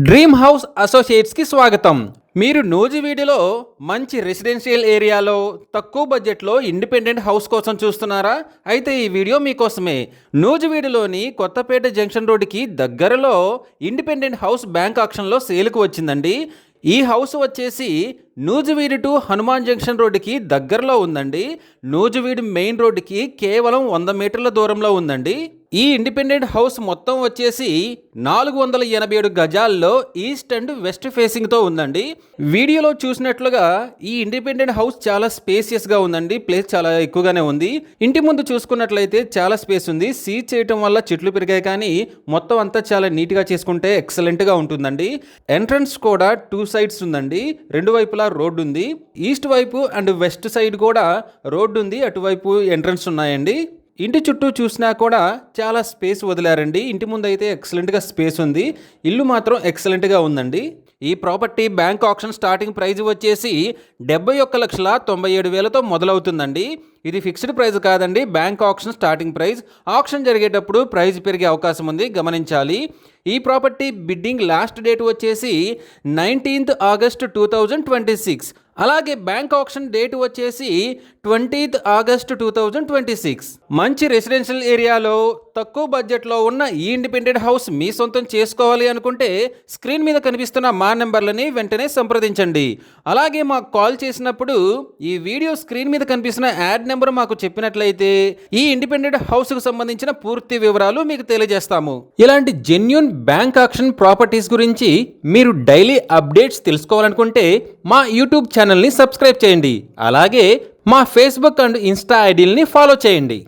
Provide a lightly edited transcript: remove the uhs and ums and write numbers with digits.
Dream house అసోసియేట్స్కి స్వాగతం. మీరు నూజివీడులో మంచి రెసిడెన్షియల్ ఏరియాలో తక్కువ బడ్జెట్లో ఇండిపెండెంట్ హౌస్ కోసం చూస్తున్నారా? అయితే ఈ వీడియో మీకోసమే. నూజివీడులోని కొత్తపేట జంక్షన్ రోడ్డుకి దగ్గరలో ఇండిపెండెంట్ హౌస్ బ్యాంక్ ఆక్షన్లో సేల్కు వచ్చిందండి. ఈ హౌస్ వచ్చేసి నూజివీడు టు హనుమాన్ జంక్షన్ రోడ్డుకి దగ్గరలో ఉందండి. నూజివీడు మెయిన్ రోడ్డుకి కేవలం 100 మీటర్ల దూరంలో ఉందండి. ఈ ఇండిపెండెంట్ హౌస్ మొత్తం వచ్చేసి 487 గజాల్లో ఈస్ట్ అండ్ వెస్ట్ ఫేసింగ్తో ఉందండి. వీడియోలో చూసినట్లుగా ఈ ఇండిపెండెంట్ హౌస్ చాలా స్పేసియస్గా ఉందండి. ప్లేస్ చాలా ఎక్కువగానే ఉంది. ఇంటి ముందు చూసుకున్నట్లయితే చాలా స్పేస్ ఉంది. సీజ్ చేయటం వల్ల చెట్లు పెరిగాయి, కానీ మొత్తం అంతా చాలా నీట్గా చేసుకుంటే ఎక్సలెంట్గా ఉంటుందండి. ఎంట్రన్స్ కూడా 2 సైడ్స్ ఉందండి. రెండు వైపులా రోడ్డు ఉంది. ఈస్ట్ వైపు అండ్ వెస్ట్ సైడ్ కూడా రోడ్డు ఉంది. అటువైపు ఎంట్రన్స్ ఉన్నాయండి. ఇంటి చుట్టూ చూసినా కూడా చాలా స్పేస్ వదిలారండి. ఇంటి ముందు అయితే ఎక్సలెంట్గా స్పేస్ ఉంది. ఇల్లు మాత్రం ఎక్సలెంట్గా ఉందండి. ఈ property bank auction starting price వచ్చేసి 71,97,000తో మొదలవుతుందండి. ఇది ఫిక్స్డ్ ప్రైస్ కాదండి, bank auction starting price. Auction జరిగేటప్పుడు ప్రైస్ పెరిగే అవకాశం ఉంది, గమనించాలి. ఈ ప్రాపర్టీ బిడ్డింగ్ లాస్ట్ డేట్ వచ్చేసి 19th August 2026. అలాగే బ్యాంక్ ఆక్షన్ డేట్ వచ్చేసి 20th August 2026. మంచి రెసిడెన్షియల్ ఏరియాలో తక్కువ బడ్జెట్లో ఉన్న ఈ ఇండిపెండెంట్ హౌస్ మీ సొంతం చేసుకోవాలి అనుకుంటే స్క్రీన్ మీద కనిపిస్తున్న మా నెంబర్లని వెంటనే సంప్రదించండి. అలాగే మాకు కాల్ చేసినప్పుడు ఈ వీడియో స్క్రీన్ మీద కనిపిస్తున్న యాడ్ నెంబర్ మాకు చెప్పినట్లయితే ఈ ఇండిపెండెంట్ హౌస్కు సంబంధించిన పూర్తి వివరాలు మీకు తెలియజేస్తాము. ఇలాంటి జెన్యూన్ బ్యాంక్ ఆక్షన్ ప్రాపర్టీస్ గురించి మీరు డైలీ అప్డేట్స్ తెలుసుకోవాలనుకుంటే మా యూట్యూబ్ ఛానల్ని సబ్స్క్రైబ్ చేయండి. అలాగే మా ఫేస్బుక్ అండ్ ఇన్స్టా ఐడీలని ఫాలో చేయండి.